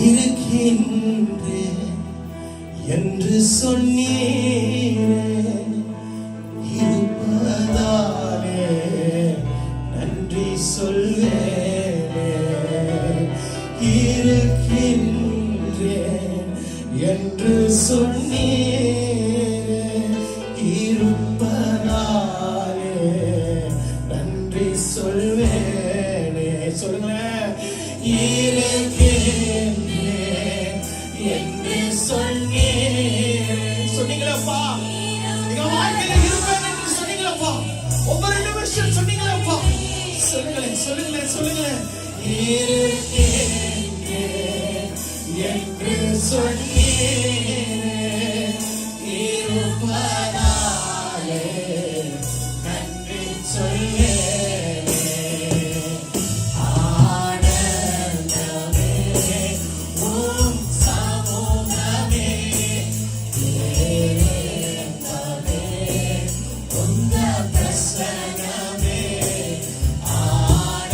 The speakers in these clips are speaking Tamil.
இருக்கின்றேன் என்று சொன்னீரே, இருப்பதாலே நன்றி சொல்வேனே. இருக்கின்றேன் என்று சொன்னீரே, இருப்பதாலே நன்றி சொல்வேனே. சொல்லுங்களேன். இருக்கின்றேன் என்று சொன்னீரே. சொன்னீங்களப்பா, எங்க வாழ்க்கையில இருப்பேன் என்று சொன்னீங்களப்பா. ஒவ்வொரு நிமிஷம் சொன்னீங்களப்பா. சொல்லுங்களேன், சொல்லுங்களேன், சொல்லுங்களேன். இருக்கின்றேன் என்று சொன்னீரே, இருப்பதாலே நன்றி சொல்வேனே. ஆனந்தமே உம் சமூகமே, பேரின்பமே உந்த பிரசன்னமே.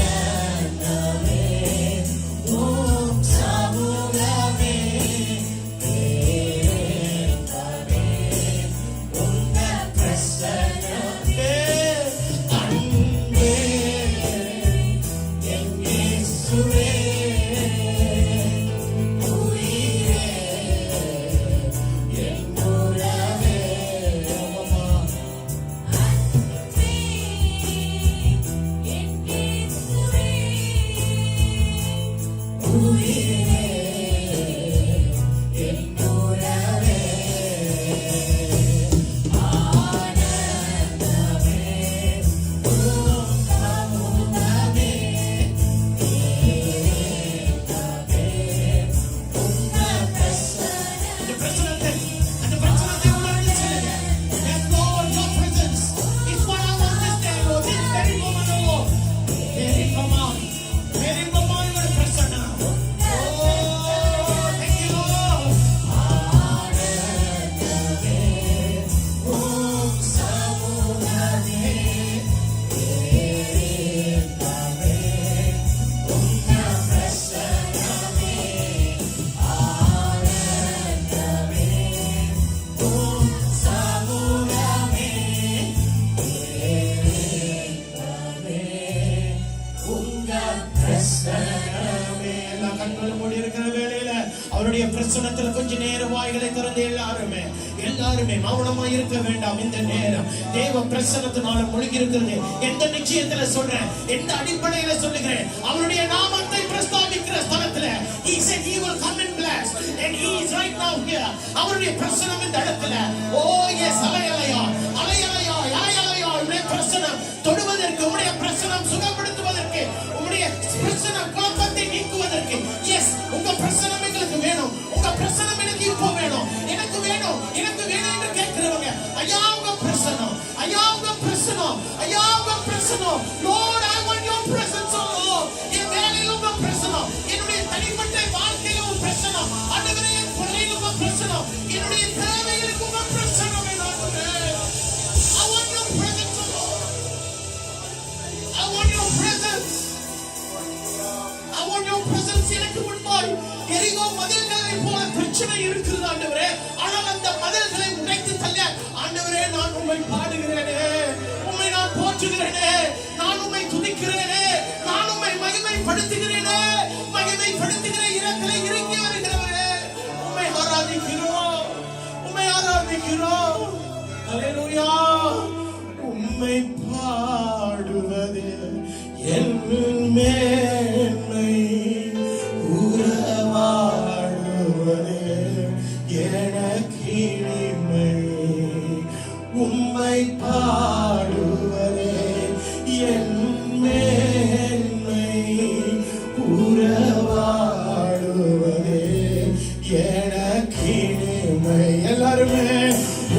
ஆனந்தமே உம் சமூகமே, பேரின்பமே உந்த பிரசன்னமே. அன்பே என் இயேசுவே, உயிரே என் உறவே. உயிரே என் உறவே. ஆனந்தமே உம் சமூகமே, பேரின்பமே உந்த பிரசன்னமே. அந்த பிரசன்னத்தை உணர்ந்து சொல்லுங்க. Yes, Lord, your presence is what I want this day, Lord. This very moment, Lord. பேரின்பமாய், பேரின்பமாய் ஒரு பிரசன்னம். Oh, thank you, Lord. ஆனந்தமே உம் சமூகமே, பேரின்பமே உந்த பிரசன்னமே. ஆனந்தமே உம் சமூகமே, பேரின்பமே உங்க பிரசன்னமே. எல்லா கண்களும் மூடி இருக்கிற வேளையில அவருடைய பிரசன்னத்துல கொஞ்ச நேரம் வாய்களை திறந்து எல்லாருமே மௌனமா இருக்க வேண்டாம். இந்த நேரம் தேவ பிரசன்னத்தினால மூழ்கி இருக்கிறது. எந்த நிச்சயத்துல சொல்றேன், எந்த அடிப்படையில சொல்லுகிறேன், அவருடைய நாமத்தை பிரஸ்தாபிக்கிற ஸ்தலத்துல he said he will come and bless and he is right now here. அவருடைய பிரசன்னம் இந்த இடத்துல. oh yes, அலையலையா உம்முடைய பிரசன்னம் தொடுவதற்கு, உம்முடைய பிரசன்னம் சுகப்படுத்துவதற்கு, உம்முடைய பிரசன்னம் குழப்பத்தை நீக்குவதற்கு. எஸ், உங்க பிரசன்னம் எங்களுக்கு வேணும். உங்க பிரசன்னம் எனக்கு இப்போ வேணும், எனக்கு வேணும், எனக்கு வேணும் என்று கேட்கிறவங்க, ஐயா உங்க பிரசன்னம், ஐயா உங்க பிரசன்னம், ஐயா உங்க பிரசன்னம். Lord, I want your presence, oh Lord. என் வேலையில் உங்க பிரசன்னம், என்னுடைய தனிப்பட்ட வாழ்க்கையில் உங்க பிரசன்னம், ஆண்டவரே என் கொள்ளையில் உங்க பிரசன்னம், என்னுடைய தேவைகளுக்கு உங்க பிரசன்னம் வேணும். I want your presence, oh Lord. I want your presence. I want your presence. எனக்கு முன்பாய் எரிகோ மதில்களை போல பிரச்சனை இருக்கிறது ஆண்டவரே. ஆனால் அந்த மதில்களை உடைத்து தள்ள ஆண்டவரே நான் உம்மை பாடுகிறேனே, உம்மை நான் போற்றுகிறேனே, நான் உம்மை துதிக்கிறேனே, நான் உம்மை மகிமைப்படுத்துகிறேனே. மகிமைப்படுத்துகிற இரக்கலை இறங்கி வருகிறவரே, உம்மை ஆராதிக்கிறோம், உம்மை ஆராதிக்கிறோம். அல்லேலூயா. உம்மை பாடுவது என் மேன்மை, உறவாடுவது எனக்கு இனிமை. உம்மை பாடுவது என் மேன்மை, உறவாடுவது எனக்கு இனிமை. எல்லாருமே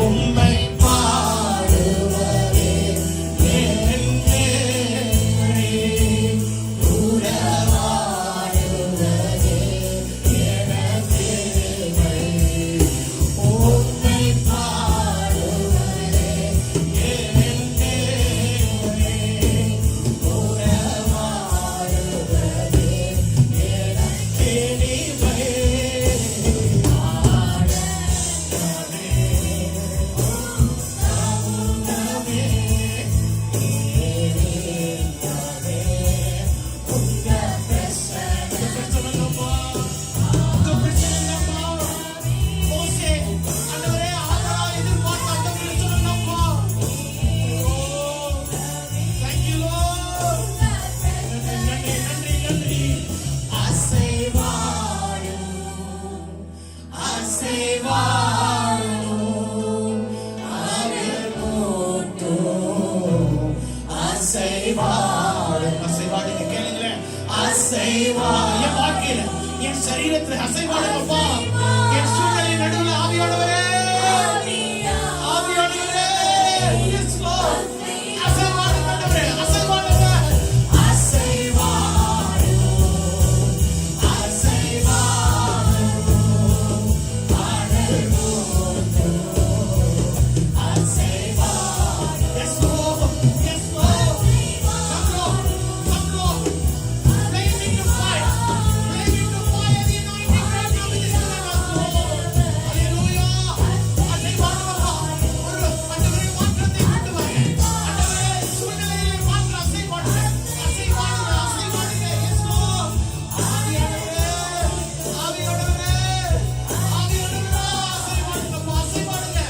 உம்மை பாடுவதே என் மேன்மை, உறவாடுவதே எனக்கு இனிமை. உம்மை பாடுவதே என் மேன்மை, உறவாடுவதே எனக்கு என் வாழ்க்கையில என் சரீரத்தில் அசைவாடுங்கப்பா. என் சூழ்நிலை நடுவில் ஆவியானவரே, ஆவியானவரே, yes Lord, அசைவாடுங்க ஆண்டவரே, அசைவாடுங்க, yes Lord, yes Lord, come Lord, come Lord, flame into fire, flame into fire, the anointing right now in this place, Lord, hallelujah. அசைவாடுங்கப்பா, ஒரு ஆண்டவரே மாற்றத்தை கொண்டு வாங்க, ஆண்டவரே சூழ்நிலையிலே மாற்ற அசைவாடுங்க, அசைவாடுங்க, அசைவாடுங்க, yes Lord, ஆவியானவரே, ஆவியானவரே, ஆவியானவரே, அசைவாடுங்கப்பா, அசைவாடுங்க,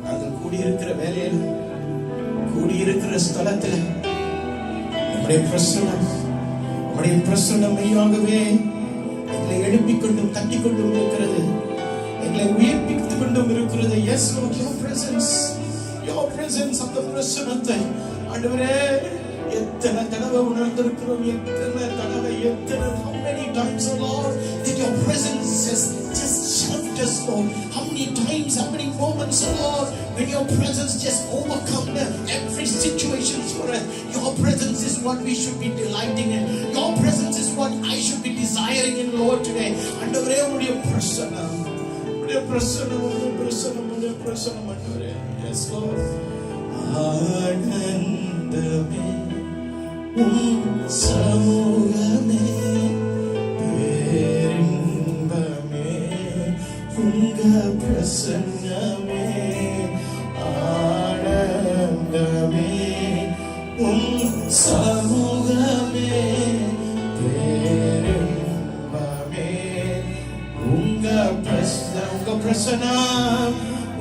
நாங்கள் கூடியிருக்கிற வேலையில, கூடியிருக்கிற ஸ்தலத்துல நம்முடைய பிரசன்னம் மெய்யாகவே எங்களை எழுப்பிக் கொண்டும் தட்டிக் கொண்டும் இருக்கிறது, எங்களை உயிர்ப்பித்துக் கொண்டும் இருக்கிறது. Yes Lord, your presence அந்த பிரசன்னத்தை ஆண்டவரே எத்தனை தடவை உணர்ந்திருக்கிறோம், எத்தனை தடவை, how many times, oh Lord, that your presence has just shoved us, Lord. How many times, how many moments, oh Lord, when your presence just overcome every situation for us. Your presence is what we should be delighting in. Your presence is what I should be desiring in, Lord, today. ஆண்டவரே உம்முடைய பிரசன்னம், உம்முடைய பிரசன்னம், உம்முடைய பிரசன்னம், உம்முடைய பிரசன்னம் ஆண்டவரே. Yes Lord. ஆனந்தமே சமூகமே, பேரின்பமே உங்க பிரசன்னமே, ஆனந்தமே சமூகமே, பேரின்பமே உங்க பிரசன்னம்,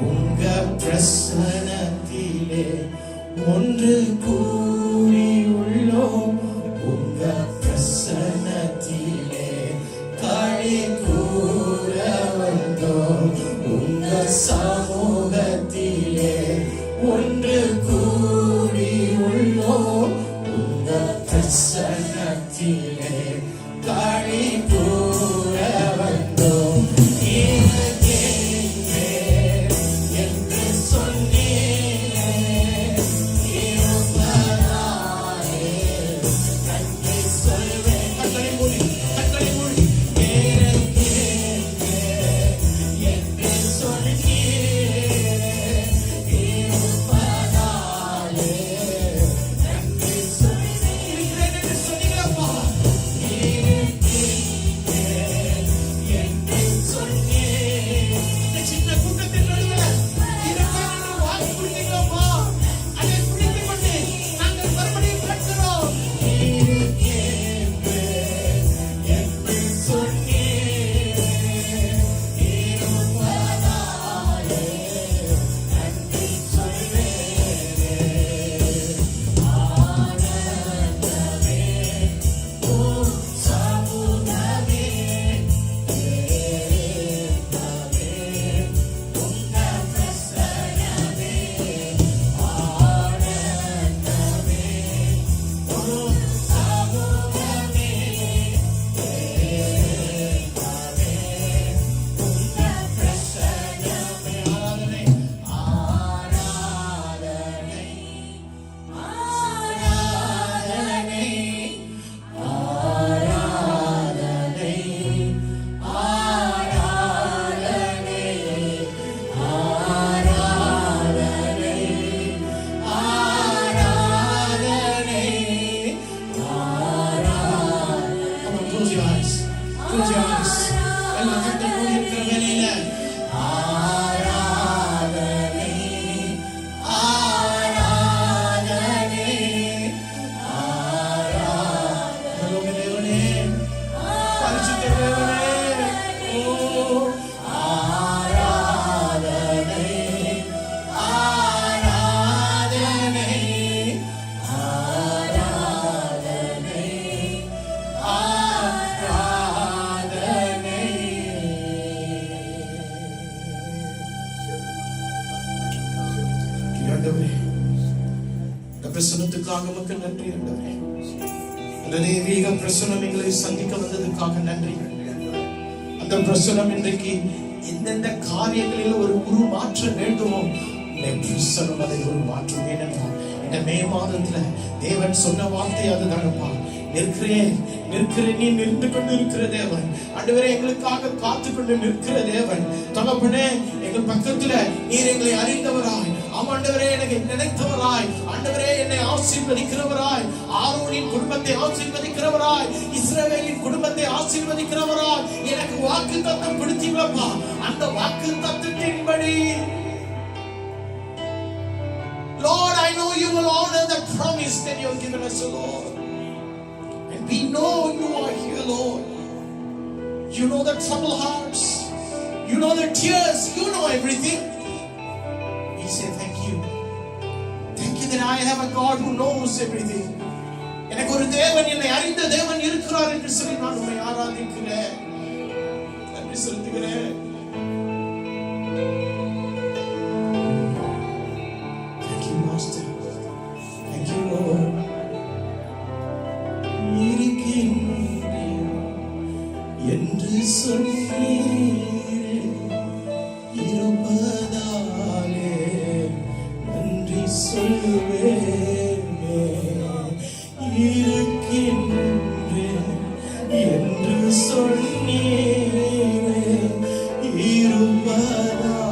உங்க பிரசன்னத்திலே ஒன்று கூடி உள்ளோம், உங்க பிரசன்னத்திலே களி கூற வந்தோம், உங்க சமூகத்திலே ஒன்று கூடி உள்ளோம், உங்க பிரசன்னத்திலே களி கூற வந்தோம். என்று சொன்னீரே, இருப்பதா your eyes. Close your eyes. எல்லாம் கண்ணை மூடி இருக்கிற வேளையில ஆராதனை ஆராதனை ஆராதனை தேவனே, பரிசுத்த தேவனே, ஓ ஆராதனை ஆராதனை ஆராதனை ஆராதனை. ஆண்டவரே, இந்த பிரசன்னத்துக்காக உமக்கு நன்றி ஆண்டவரே. அந்த தெய்வீக பிரசன்னம் எங்களை சந்திக்க வந்ததுக்காக நன்றி. அந்த பிரசன்னம் இன்றைக்கு எந்தெந்த காரியங்களில் ஒரு உருமாற்றம் வேண்டுமோ பிரசன்னம் அதை உருமாற்றும். ஏனென்றா இந்த மே மாதத்துல தேவன் சொன்ன வார்த்தை அதுதானப்பா. நிற்கிறேன் நிற்கிறேன், நீ நின்று கொண்டு இருக்கிற தேவன். ஆண்டவரே, எங்களுக்காக காத்து கொண்டு நிற்கிற தேவன். தகப்பனே, எங்கள் பக்கத்துல நீர் எங்களை அறிந்தவராய், ஆண்டவரே எனக்கு நினைத்தவராய், ஆண்டவரே என்னை ஆசீர்வதிக்கிறவராய், ஆரோனின் குடும்பத்தை ஆசீர்வதிக்கிறவராய், இஸ்ரவேலின் குடும்பத்தை ஆசீர்வதிக்கிறவராய் எனக்கு வாக்கு தத்தம் கொடுத்தீங்களப்பா. அந்த வாக்கு தத்தத்தின்படி Lord, I know you will honor the promise that you have given us, Lord. And we know you are here, Lord. You know the troubled hearts. You know the tears. You know everything. We say thank you. Thank you that I have a God who knows everything. எனக்கு ஒரு தேவன், என்னை அறிந்த தேவன் இருக்கிறார் என்று சொல்லி நான் உம்மை ஆராதிக்கிறேன், நன்றி செலுத்துகிறேன். Thank you, Master. Thank you, Lord. இருக்கின்றேன் என்று சொன்னீர், இருப்பதாலே நன்றி சொல்வேன். இருக்கின்றேன் என்று சொன்னீர், இருப்பதாலே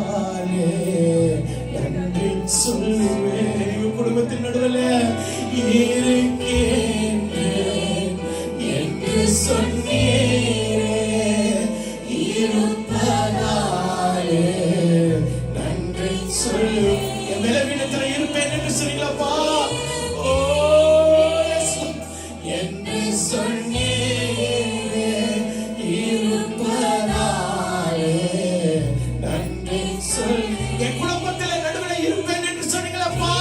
நன்றி சொல்வேன். குடும்பத்தின் நடுவில் இருக்கின்றேன் என்று சொன்னீர், இருப்பதாலே நன்றி சொல்வேன். என் பலவீனத்தில் இருப்பேன் என்று சொன்னீங்களப்பா. ஓ என்று சொன்னீர், இருப்பதாலே நன்றி சொல். என் குடும்பத்தில் நடுவில் இருப்பேன் என்று சொன்னீங்களப்பா.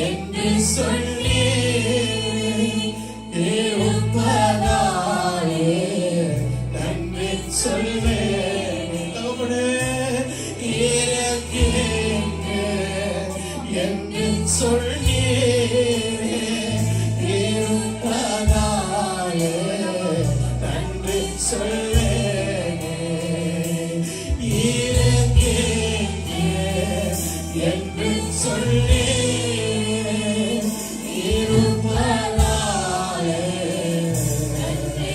என்று சொன்னீர், இருப்பதாலே நன்றி சொல்வேன். தகப்பனே, இருக்கின்றேன் என்று சொன்னீர், இருப்பதாலே நன்றி சொல்வேன். இருக்கின்றேன் என்று சொன்னீர், இருப்பதாலே நன்றி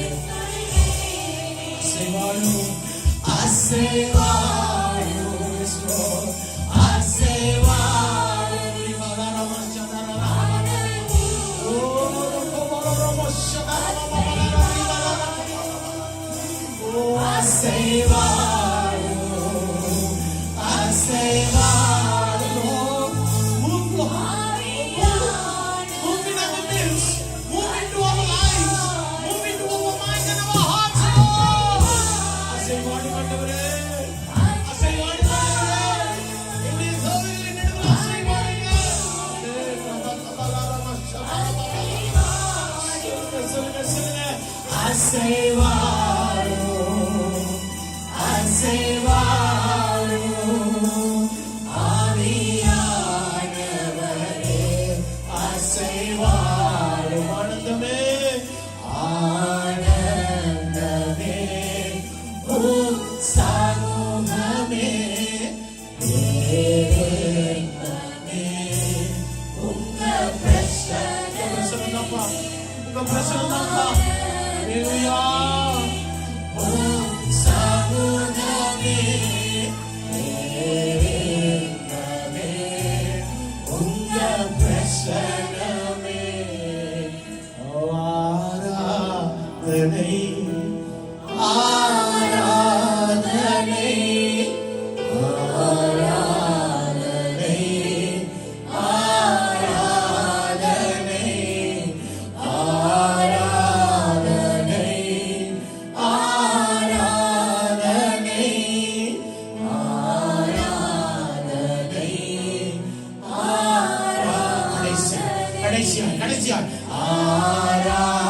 சொல்வேன். பிரசன்னமே, ஆராதனை ஆராதனை ஆராதனை ஆராதனை ஆராதனை ஆராதனை ஆராதனை கடைசியா ஆராதனை